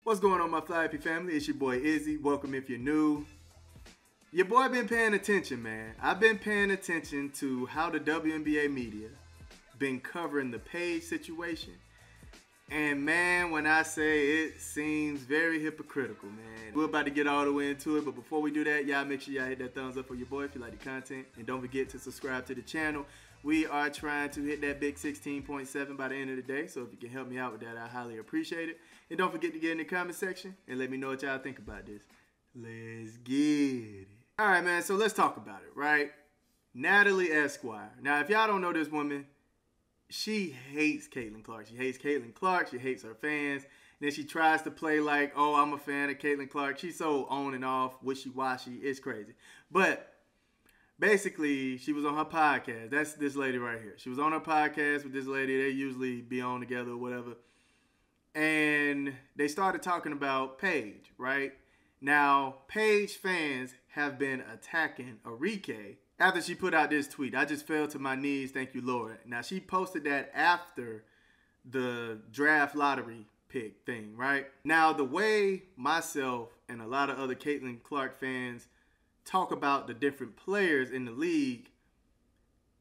What's going on, my Flappy family? It's your boy Izzy. Welcome if you're new. Your boy been paying attention, man. I've been paying attention to how the WNBA media been covering the Paige situation. And man, when I say it seems very hypocritical, man. We're about to get all the way into it, but before we do that, y'all make sure y'all hit that thumbs up for your boy if you like the content. And don't forget to subscribe to the channel. We are trying to hit that big 16.7 by the end of the day, so if you can help me out with that, I highly appreciate it. And don't forget to get in the comment section and let me know what y'all think about this. Let's get it. All right, man, so let's talk about it, right? Natalie Esquire. Now, if y'all don't know this woman, she hates Caitlin Clark. She hates Caitlin Clark. She hates her fans. And then she tries to play like, oh, I'm a fan of Caitlin Clark. She's so on and off, wishy-washy. It's crazy. But basically, she was on her podcast. That's this lady right here. She was on her podcast with this lady. They usually be on together or whatever. And they started talking about Paige, right? Now, Paige fans have been attacking Arike after she put out this tweet. I just fell to my knees, thank you, Lord. Now, she posted that after the draft lottery pick thing, right? Now, the way myself and a lot of other Caitlin Clark fans talk about the different players in the league,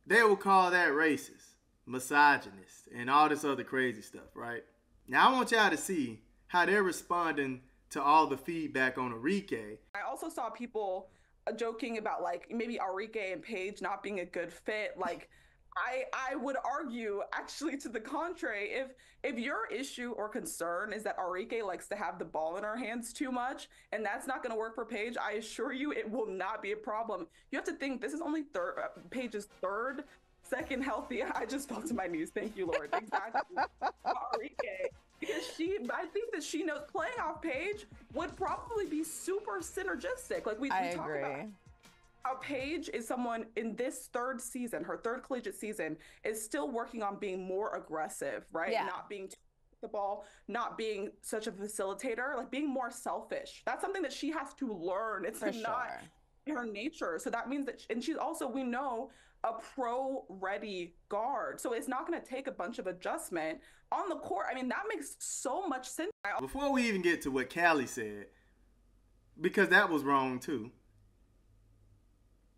they will call that racist, misogynist, and all this other crazy stuff, right? Now, I want y'all to see how they're responding to all the feedback on Arike. I also saw people joking about like maybe Arike and Paige not being a good fit. Like I would argue actually to the contrary, if your issue or concern is that Arike likes to have the ball in her hands too much and that's not going to work for Paige, I assure you it will not be a problem. You have to think this is only Paige's second healthy. I just fell to my knees. Thank you, Lord. Exactly. Arike. Because I think that she knows playing off Paige would probably be super synergistic. Like we talk about. Paige is someone in this third season, her third collegiate season, is still working on being more aggressive, right? Yeah. Not being too the ball, not being such a facilitator, like being more selfish. That's something that she has to learn. It's not her nature. So that means that, and she's also, we know, a pro-ready guard. So it's not going to take a bunch of adjustment on the court. I mean, that makes so much sense. Before we even get to what Callie said, because that was wrong too,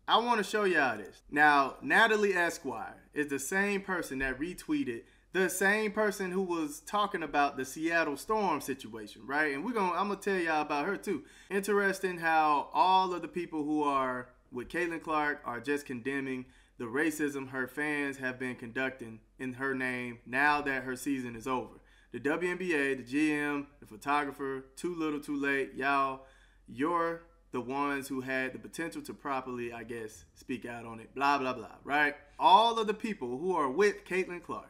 I want to show y'all this. Now, Natalie Esquire is the same person that retweeted the same person who was talking about the Seattle Storm situation, right? And I'm going to tell y'all about her too. Interesting how all of the people who are with Caitlin Clark are just condemning the racism her fans have been conducting in her name now that her season is over. The WNBA, the GM, the photographer, too little, too late. Y'all, you're the ones who had the potential to properly, I guess, speak out on it. Blah, blah, blah, right? All of the people who are with Caitlin Clark.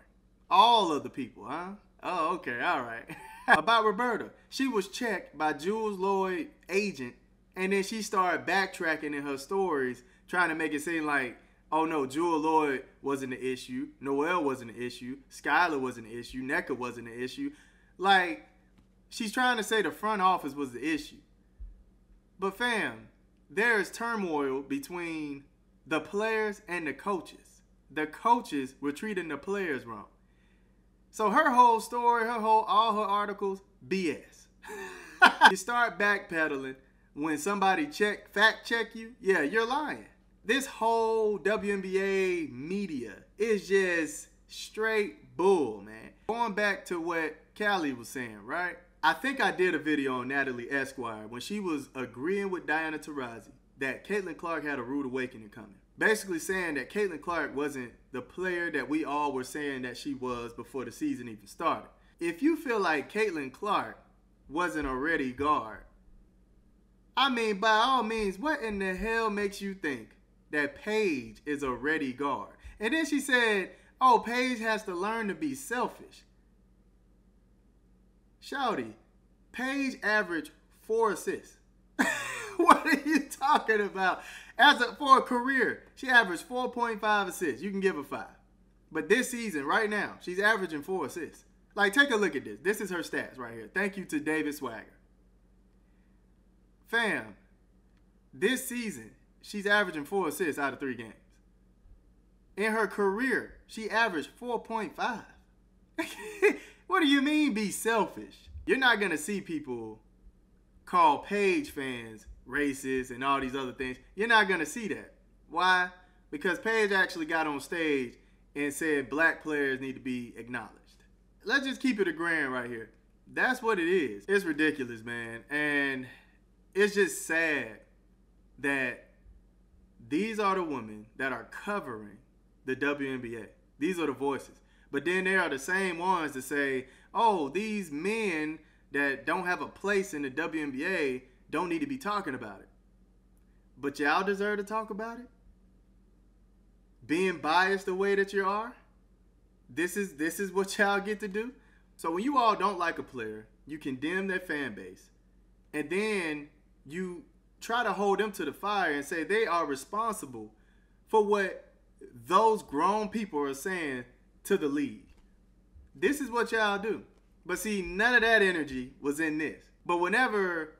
All of the people, huh? Oh, okay, all right. About Roberta. She was checked by Jules Lloyd's agent, and then she started backtracking in her stories, trying to make it seem like, oh no, Jewel Lloyd wasn't an issue. Noelle wasn't an issue. Skylar wasn't an issue. Nneka wasn't an issue. Like, she's trying to say the front office was the issue. But fam, there is turmoil between the players and the coaches. The coaches were treating the players wrong. So her whole story, all her articles, BS. You start backpedaling when somebody fact check you, yeah, you're lying. This whole WNBA media is just straight bull, man. Going back to what Callie was saying, right? I think I did a video on Natalie Esquire when she was agreeing with Diana Taurasi that Caitlin Clark had a rude awakening coming. Basically saying that Caitlin Clark wasn't the player that we all were saying that she was before the season even started. If you feel like Caitlin Clark wasn't a ready guard, I mean, by all means, what in the hell makes you think that Paige is a ready guard? And then she said, oh, Paige has to learn to be selfish. Shouty, Paige averaged 4 assists. What are you talking about? For a career, she averaged 4.5 assists. You can give her 5. But this season, right now, she's averaging 4 assists. Like, take a look at this. This is her stats right here. Thank you to David Swagger. Fam, this season, she's averaging 4 assists out of 3 games. In her career, she averaged 4.5. What do you mean be selfish? You're not going to see people call Paige fans racist and all these other things. You're not going to see that. Why? Because Paige actually got on stage and said black players need to be acknowledged. Let's just keep it a grand right here. That's what it is. It's ridiculous, man. And it's just sad that these are the women that are covering the WNBA. These are the voices. But then they are the same ones that say, oh, these men that don't have a place in the WNBA don't need to be talking about it. But y'all deserve to talk about it? Being biased the way that you are? This is what y'all get to do? So when you all don't like a player, you condemn their fan base, and then you try to hold them to the fire and say they are responsible for what those grown people are saying to the league. This is what y'all do. But see, none of that energy was in this. But whenever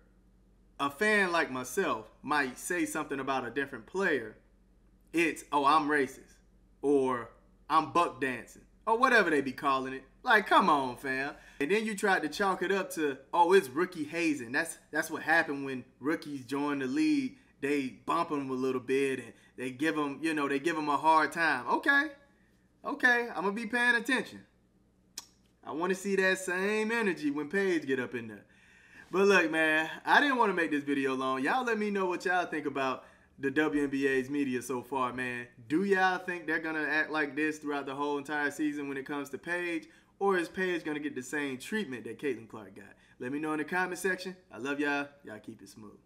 a fan like myself might say something about a different player, it's, oh, I'm racist, or I'm buck dancing, or whatever they be calling it. Like, come on, fam. And then you tried to chalk it up to, oh, it's rookie hazing. That's what happened when rookies join the league. They bump them a little bit and they give them, they give them a hard time. Okay, I'm going to be paying attention. I want to see that same energy when Paige get up in there. But look, man, I didn't want to make this video long. Y'all let me know what y'all think about the WNBA's media so far, man. Do y'all think they're going to act like this throughout the whole entire season when it comes to Paige? Or is Paige going to get the same treatment that Caitlin Clark got? Let me know in the comment section. I love y'all. Y'all keep it smooth.